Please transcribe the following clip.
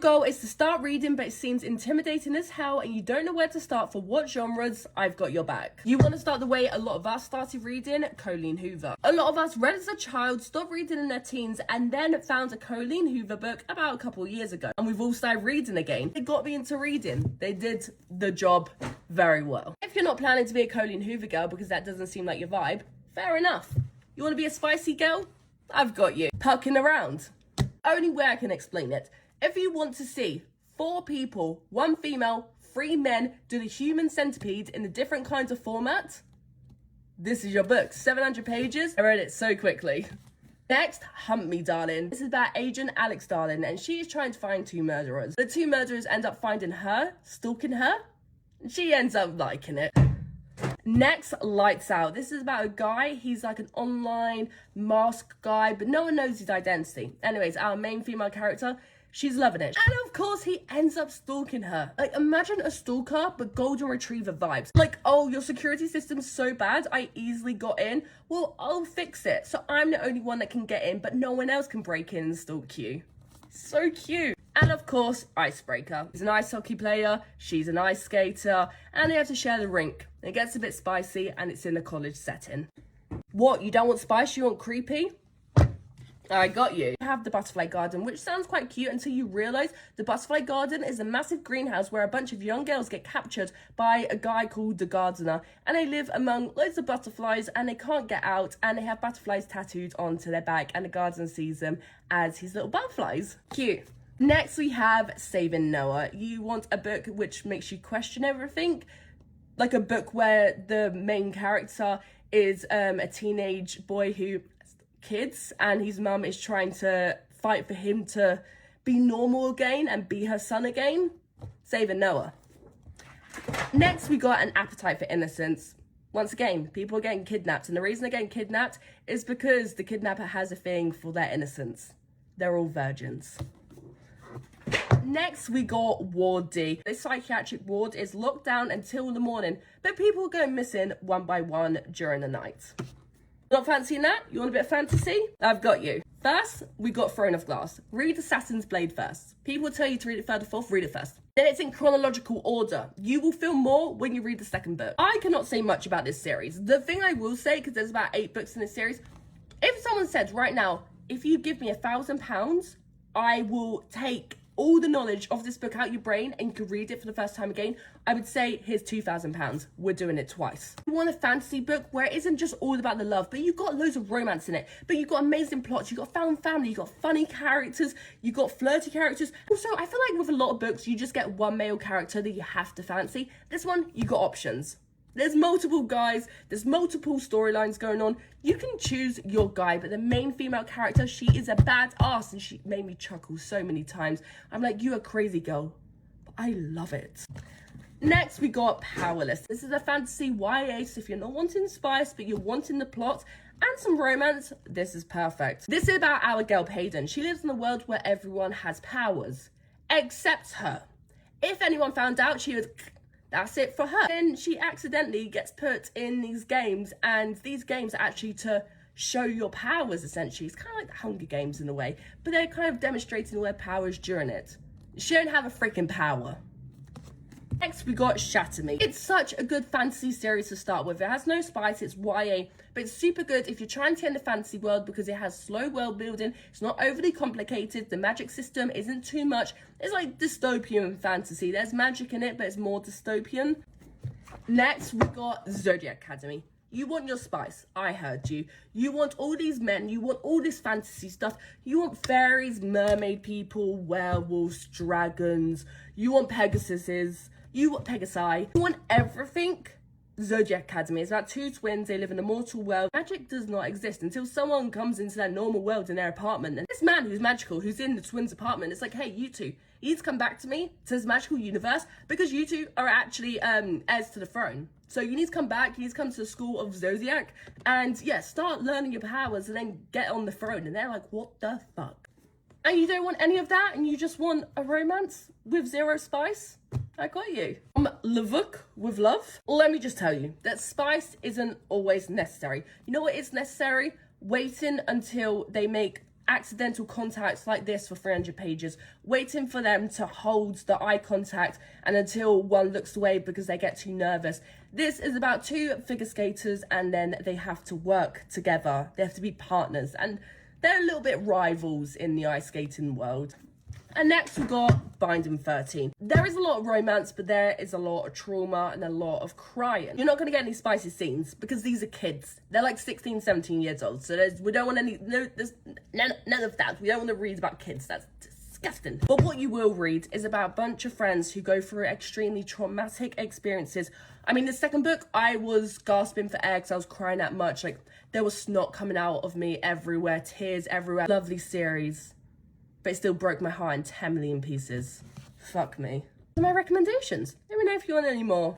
goal is to start reading, but it seems intimidating as hell and you don't know where to start for what genres, I've got your back. You want to start the way a lot of us started reading, Colleen Hoover. A lot of us read as a child, stopped reading in their teens, and then found a Colleen Hoover book about a couple of years ago. And we've all started reading again. It got me into reading. They did the job very well. If you're not planning to be a Colleen Hoover girl because that doesn't seem like your vibe, fair enough. You want to be a spicy girl? I've got you. Pucking around. Only way I can explain it. If you want to see 4 people, 1 female, 3 men do the human centipede in the different kinds of format, this is your book. 700 pages. I read it so quickly. Next, Hunt Me Darling. This is about Agent Alex Darling, and she is trying to find 2 murderers. The 2 murderers end up finding her, stalking her, and she ends up liking it. Next, Lights Out. This is about a guy. He's like an online mask guy, but no one knows his identity. Anyways, our main female character, she's loving it. And of course, he ends up stalking her. Like, imagine a stalker, but golden retriever vibes. Like, oh, your security system's so bad, I easily got in. Well, I'll fix it. So I'm the only one that can get in, but no one else can break in and stalk you. So cute. And of course, Icebreaker. He's an ice hockey player, she's an ice skater, and they have to share the rink. It gets a bit spicy, and it's in a college setting. What, you don't want spice, you want creepy? I got you. You have the butterfly garden, which sounds quite cute until you realise the butterfly garden is a massive greenhouse where a bunch of young girls get captured by a guy called the gardener, and they live among loads of butterflies and they can't get out, and they have butterflies tattooed onto their back, and the gardener sees them as his little butterflies. Cute. Next we have Saving Noah. You want a book which makes you question everything, like a book where the main character is a teenage boy who kids and his mum is trying to fight for him to be normal again and be her son again. Saving Noah. Next we got An Appetite for Innocence. Once again, people are getting kidnapped, and the reason they're getting kidnapped is because the kidnapper has a thing for their innocence. They're all virgins. Next we got Ward D. This psychiatric ward is locked down until the morning, but people go missing one by one during the night. Not fancying that? You want a bit of fantasy? I've got you. First, we got Throne of Glass. Read Assassin's Blade first. People tell you to read it third or fourth, read it first. Then it's in chronological order. You will feel more when you read the second book. I cannot say much about this series. The thing I will say, because there's about 8 books in this series, if someone said right now, if you give me £1,000, I will take all the knowledge of this book out your brain and you can read it for the first time again, I would say here's £2,000. We're doing it twice. You want a fantasy book where it isn't just all about the love, but you've got loads of romance in it, but you've got amazing plots, you've got found family, you've got funny characters, you've got flirty characters. Also, I feel like with a lot of books, you just get one male character that you have to fancy. This one, you got options. There's multiple guys, there's multiple storylines going on. You can choose your guy, but the main female character, she is a badass, and she made me chuckle so many times. I'm like, you a crazy girl, but I love it. Next, we got Powerless. This is a fantasy YA, so if you're not wanting spice, but you're wanting the plot and some romance, this is perfect. This is about our girl Payden. She lives in a world where everyone has powers, except her. If anyone found out, she would... That's it for her. Then she accidentally gets put in these games, and these games are actually to show your powers, essentially. It's kind of like the Hunger Games in a way, but they're kind of demonstrating all their powers during it. She don't have a freaking power. Next, we got Shatter Me. It's such a good fantasy series to start with. It has no spice, it's YA, but it's super good if you're trying to get in the fantasy world because it has slow world building, it's not overly complicated, the magic system isn't too much. It's like dystopian fantasy. There's magic in it, but it's more dystopian. Next, we got Zodiac Academy. You want your spice, I heard you. You want all these men, you want all this fantasy stuff. You want fairies, mermaid people, werewolves, dragons. You want Pegasuses. You want Pegasi. You want everything. Zodiac Academy is about 2 twins. They live in a mortal world. Magic does not exist until someone comes into their normal world in their apartment. And this man who's magical, who's in the twins' apartment, it's like, hey, you two, you need to come back to me, to this magical universe, because you two are actually heirs to the throne. So you need to come back, you need to come to the school of Zodiac, and yeah, start learning your powers and then get on the throne. And they're like, what the fuck? And you don't want any of that, and you just want a romance with zero spice? I got you. Lavuk with love. Let me just tell you that spice isn't always necessary. You know what is necessary? Waiting until they make accidental contacts like this for 300 pages, waiting for them to hold the eye contact and until one looks away because they get too nervous. This is about two figure skaters and then they have to work together. They have to be partners and they're a little bit rivals in the ice skating world. And next we've got Binding 13. There is a lot of romance, but there is a lot of trauma and a lot of crying. You're not going to get any spicy scenes because these are kids. They're like 16, 17 years old. So we don't want any, there's none of that. We don't want to read about kids. That's disgusting. But what you will read is about a bunch of friends who go through extremely traumatic experiences. I mean, the second book, I was gasping for air because I was crying that much. Like, there was snot coming out of me everywhere, tears everywhere. Lovely series. But it still broke my heart in 10 million pieces. Fuck me. My recommendations. Let me know if you want any more.